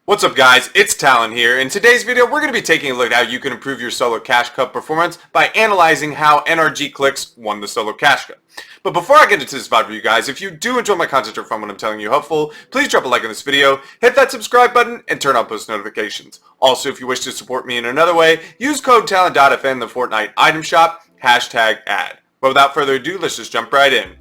What's up guys, it's Talon here. In today's video we're going to be taking a look at how you can improve your solo cash cup performance by analyzing how NRG Clix won the solo cash cup. But before I get into this VOD review guys, if you do enjoy my content or find what I'm telling you helpful, please drop a like on this video, hit that subscribe button, and turn on post notifications. Also, if you wish to support me in another way, use code TALON.FN in the Fortnite item shop, #ad. But without further ado, let's just jump right in.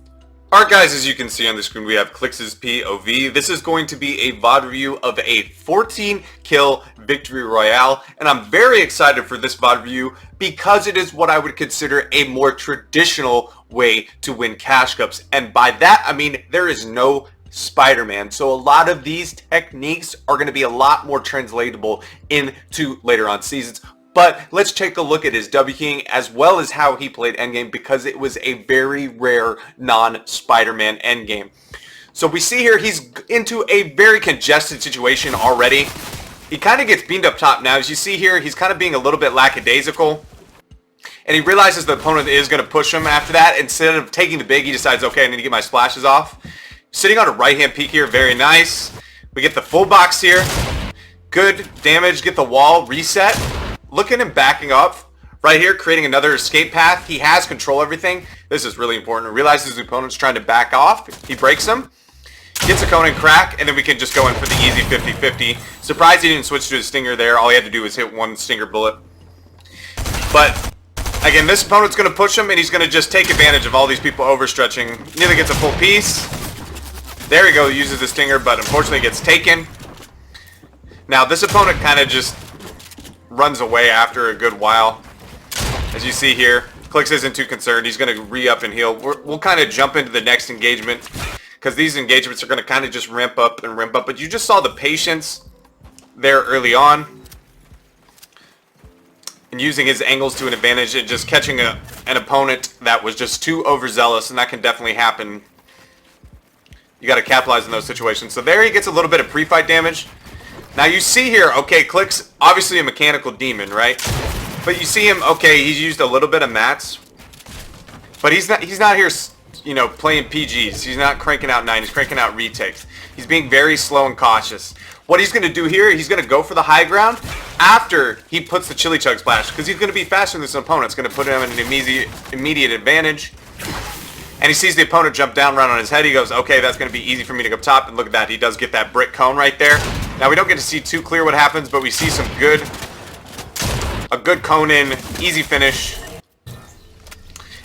Alright guys, as you can see on the screen we have Clix's POV. This is going to be a VOD review of a 14 kill victory royale, and I'm very excited for this VOD review because it is what I would consider a more traditional way to win cash cups, and by that I mean there is no Spider-Man. So a lot of these techniques are going to be a lot more translatable into later on seasons. But let's take a look at his W King as well as how he played endgame, because it was a very rare non-Spider-Man endgame. So we see here he's into a very congested situation already. He kind of gets beamed up top now. As you see here, he's kind of being a little bit lackadaisical. And he realizes the opponent is going to push him after that. Instead of taking the big, he decides, okay, I need to get my splashes off. Sitting on a right-hand peek here, very nice. We get the full box here. Good damage, get the wall reset. Look at him backing up right here, creating another escape path. He has control everything. This is really important. Realizes the opponent's trying to back off. He breaks him, gets a Conan crack, and then we can just go in for the easy 50-50. Surprised he didn't switch to his stinger there. All he had to do was hit one stinger bullet. But again, this opponent's going to push him, and he's going to just take advantage of all these people overstretching. Nearly gets a full piece. There we go, uses the stinger, but unfortunately gets taken. Now this opponent kind of just runs away after a good while. As you see here, Clix isn't too concerned. He's going to re-up and heal. We'll kind of jump into the next engagement, because these engagements are going to kind of just ramp up and ramp up. But you just saw the patience there early on, and using his angles to an advantage and just catching an opponent that was just too overzealous, and that can definitely happen. You got to capitalize in those situations. So there he gets a little bit of pre-fight damage. Now you see here, okay, Clix, obviously a mechanical demon, right? But you see him, okay, he's used a little bit of mats, but he's not here, you know, playing PGs. He's not cranking out 9, he's cranking out retakes. He's being very slow and cautious. What he's going to do here, he's going to go for the high ground after he puts the chili chug splash, because he's going to be faster than this opponent. It's going to put him in an immediate advantage. And he sees the opponent jump down right on his head. He goes, okay, that's going to be easy for me to go top. And look at that. He does get that brick cone right there. Now, we don't get to see too clear what happens, but we see a good cone in, easy finish.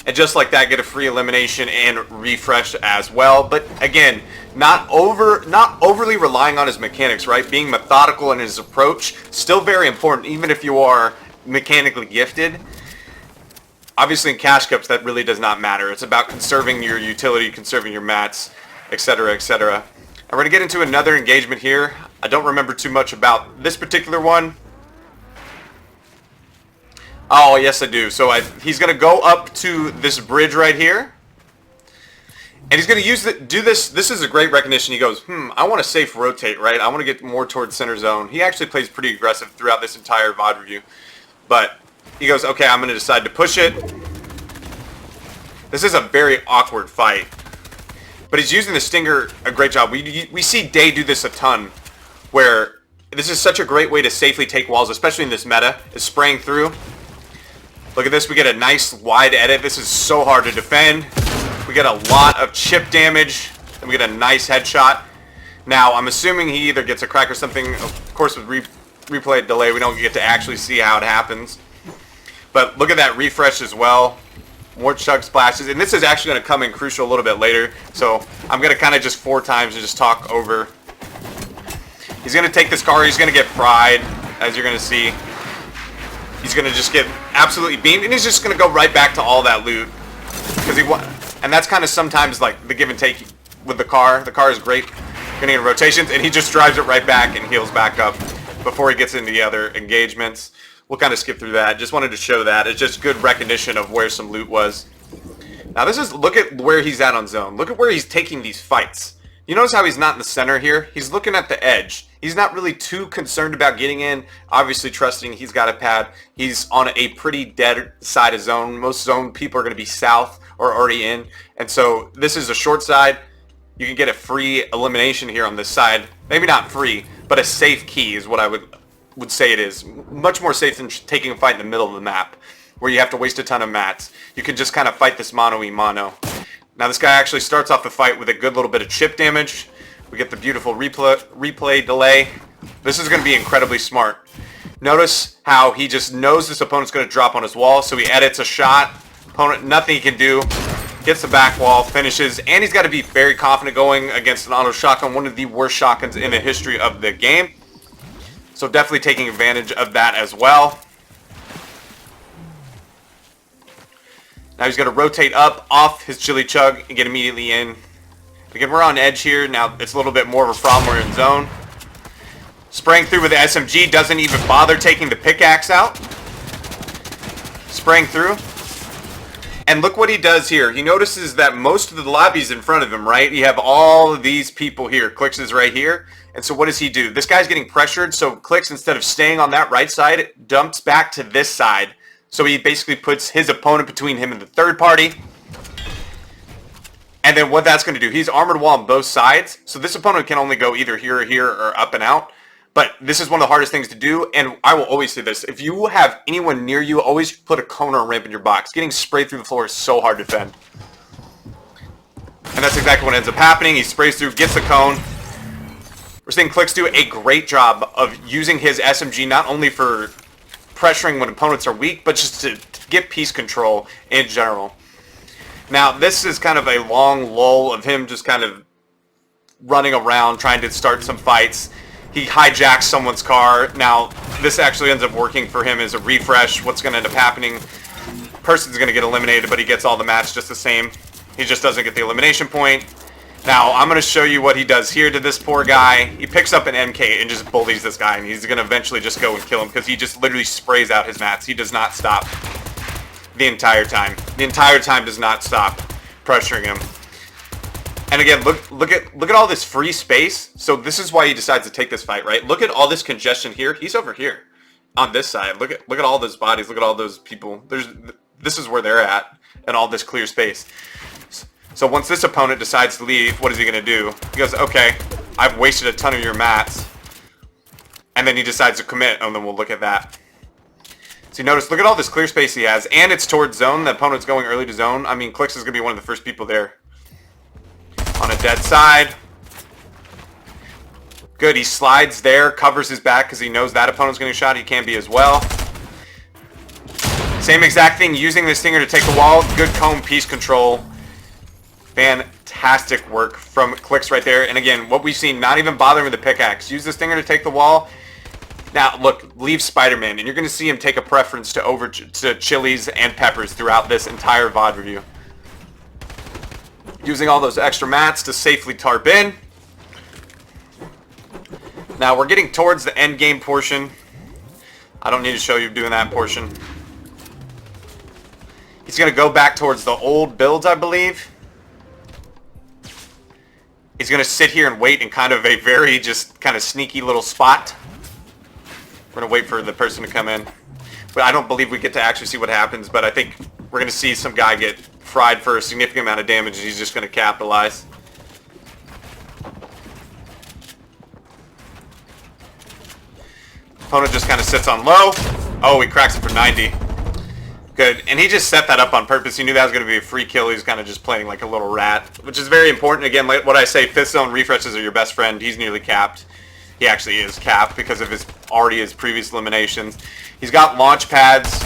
And just like that, get a free elimination and refresh as well. But again, not overly relying on his mechanics, right? Being methodical in his approach, still very important, even if you are mechanically gifted. Obviously in cash cups that really does not matter. It's about conserving your utility, conserving your mats, etc, etc. And we're going to get into another engagement here. I don't remember too much about this particular one. Oh, yes I do. So he's going to go up to this bridge right here. And he's going to do this. This is a great recognition. He goes, I want a safe rotate, right? I want to get more towards center zone. He actually plays pretty aggressive throughout this entire VOD review. But he goes, okay, I'm going to decide to push it. This is a very awkward fight. But he's using the stinger a great job. We see Day do this a ton, where this is such a great way to safely take walls, especially in this meta, is spraying through. Look at this. We get a nice wide edit. This is so hard to defend. We get a lot of chip damage, and we get a nice headshot. Now, I'm assuming he either gets a crack or something. Of course, with replay delay, we don't get to actually see how it happens. But look at that refresh as well. More chug splashes. And this is actually going to come in crucial a little bit later. So I'm going to kind of just 4 times and just talk over. He's going to take this car. He's going to get fried, as you're going to see. He's going to just get absolutely beamed. And he's just going to go right back to all that loot. And that's kind of sometimes like the give and take with the car. The car is great getting in rotations. And he just drives it right back and heals back up before he gets into the other engagements. We'll kind of skip through that. Just wanted to show that. It's just good recognition of where some loot was. Now this is, look at where he's at on zone. Look at where he's taking these fights. You notice how he's not in the center here? He's looking at the edge. He's not really too concerned about getting in. Obviously trusting he's got a pad. He's on a pretty dead side of zone. Most zone people are going to be south or already in. And so this is a short side. You can get a free elimination here on this side. Maybe not free, but but a safe key is what I would say it is. Much more safe than taking a fight in the middle of the map, where you have to waste a ton of mats. You can just kind of fight this mano-y-mano. Now this guy actually starts off the fight with a good little bit of chip damage. We get the beautiful replay delay. This is going to be incredibly smart. Notice how he just knows this opponent's going to drop on his wall, so he edits a shot. Opponent, nothing he can do. Gets the back wall, finishes, and he's got to be very confident going against an auto shotgun, one of the worst shotguns in the history of the game. So definitely taking advantage of that as well. Now he's going to rotate up off his chili chug and get immediately in. Again, we're on edge here. Now it's a little bit more of a problem. We're in zone. Spraying through with the SMG, doesn't even bother taking the pickaxe out. Spraying through. And look what he does here. He notices that most of the lobby's in front of him, right? You have all of these people here. Clix is right here. And so what does he do? This guy's getting pressured, so Clix, instead of staying on that right side, dumps back to this side. So he basically puts his opponent between him and the third party. And then what that's going to do, he's armored wall on both sides. So this opponent can only go either here or here or up and out. But this is one of the hardest things to do, and I will always say this. If you have anyone near you, always put a cone or a ramp in your box. Getting sprayed through the floor is so hard to defend. And that's exactly what ends up happening. He sprays through, gets the cone. We're seeing Clix do a great job of using his SMG not only for pressuring when opponents are weak, but just to get piece control in general. Now, this is kind of a long lull of him just kind of running around, trying to start some fights. He hijacks someone's car. Now, this actually ends up working for him as a refresh. What's going to end up happening? Person's going to get eliminated, but he gets all the mats just the same. He just doesn't get the elimination point. Now, I'm going to show you what he does here to this poor guy. He picks up an MK and just bullies this guy, and he's going to eventually just go and kill him because he just literally sprays out his mats. He does not stop the entire time. The entire time does not stop pressuring him. And again, look at all this free space. So this is why he decides to take this fight, right? Look at all this congestion here. He's over here on this side. Look at all those bodies. Look at all those people. This is where they're at, and all this clear space. So once this opponent decides to leave, what is he going to do? He goes, okay, I've wasted a ton of your mats. And then he decides to commit, and then we'll look at that. So you notice, look at all this clear space he has, and it's towards zone. The opponent's going early to zone. I mean, Clix is going to be one of the first people there. On a dead side. Good, he slides there, covers his back because he knows that opponent's going to shot. He can be as well. Same exact thing, using this stinger to take the wall. Good cone piece control. Fantastic work from Clix right there. And again, what we've seen, not even bothering with the pickaxe. Use the stinger to take the wall. Now, look, leave Spider-Man, and you're going to see him take a preference to chilies and peppers throughout this entire VOD review. Using all those extra mats to safely tarp in. Now, we're getting towards the end game portion. I don't need to show you doing that portion. He's going to go back towards the old builds, I believe. He's going to sit here and wait in kind of a very just kind of sneaky little spot. We're going to wait for the person to come in. But I don't believe we get to actually see what happens, but I think we're going to see some guy get fried for a significant amount of damage, and he's just going to capitalize. Opponent just kind of sits on low. Oh, he cracks it for 90. Good. And he just set that up on purpose. He knew that was going to be a free kill. He was kind of just playing like a little rat, which is very important. Again, like what I say, 5th zone refreshes are your best friend. He's nearly capped. He actually is capped because of his previous eliminations. He's got launch pads.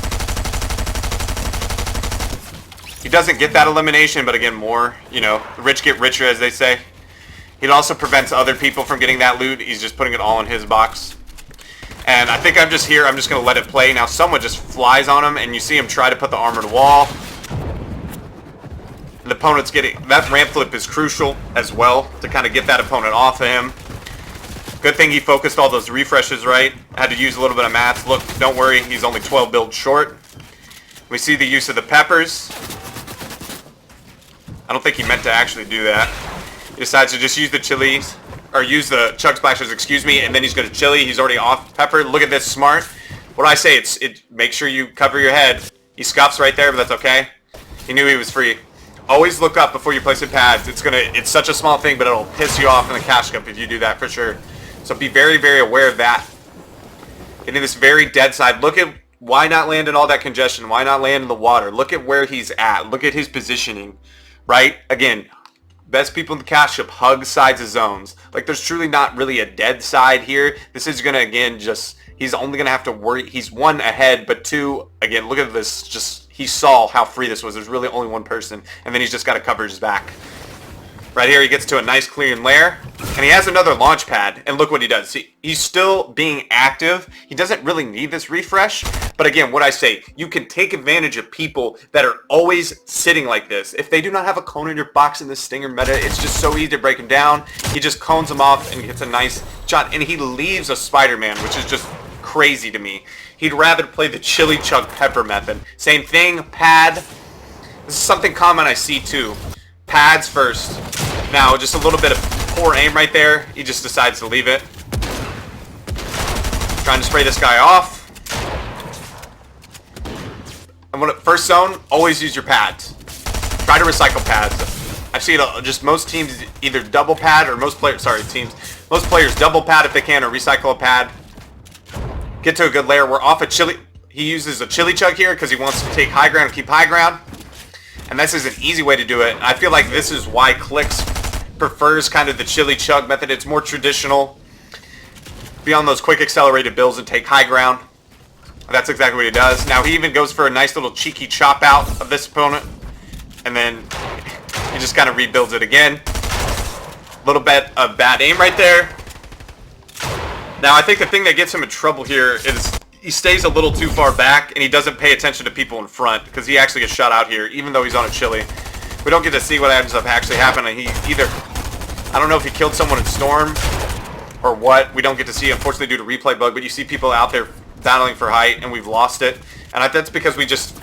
He doesn't get that elimination, but again, more, you know, the rich get richer, as they say. It also prevents other people from getting that loot. He's just putting it all in his box. And I think I'm just here. I'm just going to let it play. Now someone just flies on him, and you see him try to put the armored wall. The opponent's getting... That ramp flip is crucial as well to kind of get that opponent off of him. Good thing he focused all those refreshes right. Had to use a little bit of mats. Look, don't worry. He's only 12 builds short. We see the use of the peppers. I don't think he meant to actually do that. He decides to just use the chilies, or use the chug splashers, excuse me, and then he's going to chili. He's already off pepper. Look at this, smart. What do I say? Make sure you cover your head. He scuffs right there, but that's okay. He knew he was free. Always look up before you place the pads. It's such a small thing, but it'll piss you off in the cash cup if you do that for sure. So be very, very aware of that. Getting this very dead side. Look at why not land in all that congestion. Why not land in the water? Look at where he's at. Look at his positioning, right? Again, best people in the cash ship hug sides of zones. Like, there's truly not really a dead side here. This is going to, again, just, he's only going to have to worry. He's one ahead, but two, again, look at this. Just, he saw how free this was. There's really only one person, and then he's just got to cover his back. Right here, he gets to a nice clean lair, and he has another launch pad, and look what he does. See, he's still being active. He doesn't really need this refresh, but again, what I say, you can take advantage of people that are always sitting like this. If they do not have a cone in your box in this Stinger meta, it's just so easy to break him down. He just cones them off and gets a nice shot, and he leaves a Spider-Man, which is just crazy to me. He'd rather play the chili chug pepper method. Same thing, pad. This is something common I see too. Pads first. Now, just a little bit of poor aim right there. He just decides to leave it. Trying to spray this guy off. And when first zone, always use your pads. Try to recycle pads. I've seen just most teams either double pad or most players double pad if they can, or recycle a pad. Get to a good layer. We're off a chili. He uses a chili chug here because he wants to take high ground and keep high ground. And this is an easy way to do it. I feel like this is why Clix prefers kind of the chili chug method. It's more traditional. Be on those quick accelerated builds and take high ground. That's exactly what he does. Now he even goes for a nice little cheeky chop out of this opponent. And then he just kind of rebuilds it again. A little bit of bad aim right there. Now I think the thing that gets him in trouble here is he stays a little too far back, and he doesn't pay attention to people in front, because he actually gets shot out here, even though he's on a chili. We don't get to see what ends up actually happening. He either, I don't know if he killed someone in Storm, or what. We don't get to see, unfortunately, due to replay bug, but you see people out there battling for height, and we've lost it. And that's because we just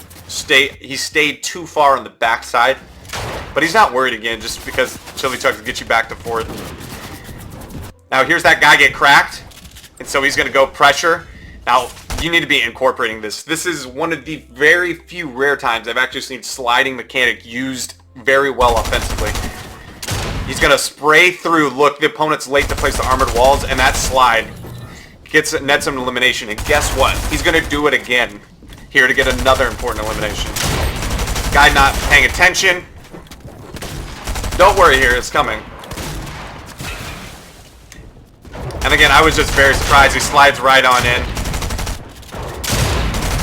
he stayed too far on the backside. But he's not worried again, just because chili chugs get you back to fourth. Now here's that guy get cracked, and so he's going to go pressure. Now, you need to be incorporating this. This is one of the very few rare times I've actually seen sliding mechanic used very well offensively. He's going to spray through. Look, the opponent's late to place the armored walls, and that slide nets him elimination. And guess what? He's going to do it again here to get another important elimination. Guy not paying attention. Don't worry here, it's coming. And again, I was just very surprised. He slides right on in.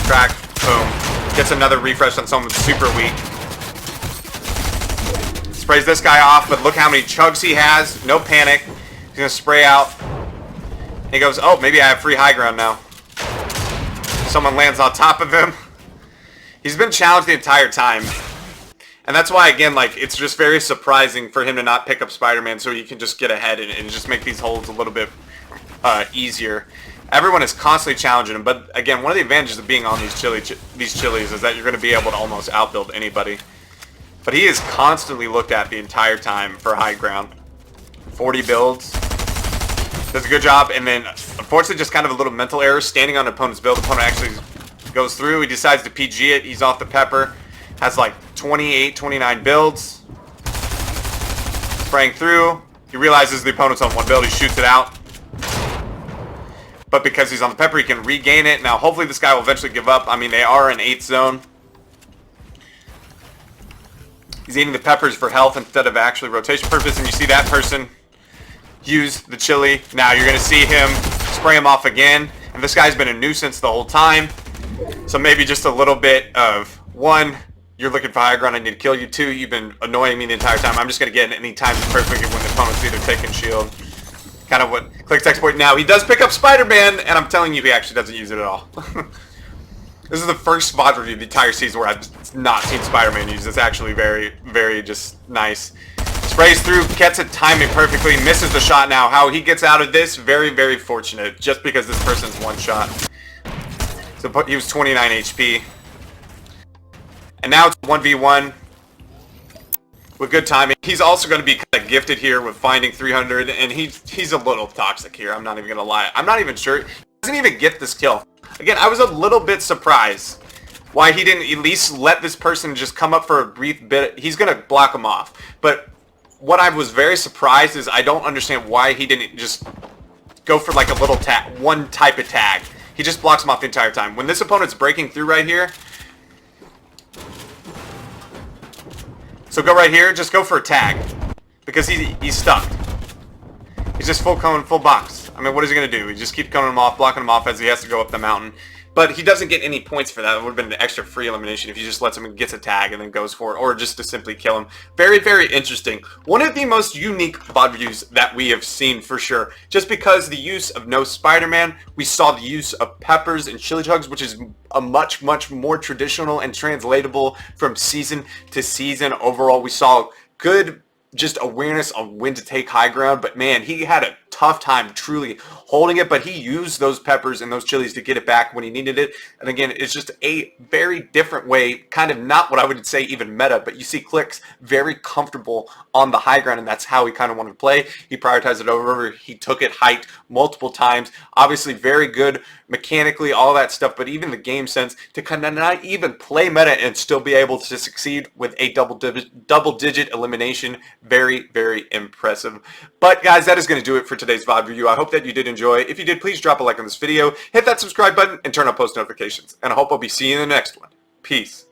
Crack, boom. Gets another refresh on someone super weak. Sprays this guy off, but look how many chugs he has. No panic. He's going to spray out. And he goes, oh, maybe I have free high ground now. Someone lands on top of him. He's been challenged the entire time. And that's why, again, like, it's just very surprising for him to not pick up Spider-Man so he can just get ahead and just make these holds a little bit easier. Everyone is constantly challenging him, but again, one of the advantages of being on these chilies is that you're going to be able to almost outbuild anybody. But he is constantly looked at the entire time for high ground. 40 builds. Does a good job, and then, unfortunately, just kind of a little mental error. Standing on an opponent's build, the opponent actually goes through. He decides to PG it. He's off the pepper. Has like 28, 29 builds. Spraying through. He realizes the opponent's on one build. He shoots it out. But because he's on the pepper, he can regain it. Now, hopefully this guy will eventually give up. I mean, they are in 8th zone. He's eating the peppers for health instead of actually rotation purpose. And you see that person use the chili. Now you're going to see him spray him off again. And this guy's been a nuisance the whole time. So maybe just a little bit of, one, you're looking for high ground, I need to kill you. Two, you've been annoying me the entire time. I'm just going to get in any time perfectly when the opponent's either taking shield. Kind of what Clix exploit. Now, he does pick up Spider-Man, and I'm telling you, he actually doesn't use it at all. This is the first VOD review of the entire season where I've not seen Spider-Man use. It's actually very, very just nice. Sprays through, gets it timing perfectly, misses the shot now. How he gets out of this, very, very fortunate, just because this person's one shot. So he was 29 HP. And now it's 1v1 with good timing. He's also going to be kind of gifted here with finding 300, and he's a little toxic here. I'm not even going to lie. I'm not even sure. He doesn't even get this kill. Again, I was a little bit surprised why he didn't at least let this person just come up for a brief bit. He's going to block him off. But what I was very surprised is I don't understand why he didn't just go for like a little tag, one type of tag. He just blocks him off the entire time. When this opponent's breaking through right here, so go right here, just go for a tag. Because he's stuck. He's just full cone, full box. I mean, what is he going to do? He just keeps coning him off, blocking him off as he has to go up the mountain. But he doesn't get any points for that. It would have been an extra free elimination if he just lets him and gets a tag and then goes for it, or just to simply kill him. Very, very interesting. One of the most unique VOD reviews that we have seen for sure. Just because the use of no Spider-Man, we saw the use of peppers and chili chugs, which is a much, much more traditional and translatable from season to season. Overall, we saw good just awareness on when to take high ground, but man, he had a tough time truly holding it, but he used those peppers and those chilies to get it back when he needed it. And again, it's just a very different way, kind of not what I would say even meta, but you see Clix very comfortable on the high ground, and that's how he kind of wanted to play. He prioritized it over, he took it height multiple times, obviously very good mechanically, all that stuff, but even the game sense to kind of not even play meta and still be able to succeed with a double-digit elimination. Very, very impressive. But guys, that is going to do it for today's VOD review. I hope that you did enjoy. If you did, please drop a like on this video, hit that subscribe button, and turn on post notifications. And I hope I'll be seeing you in the next one. Peace.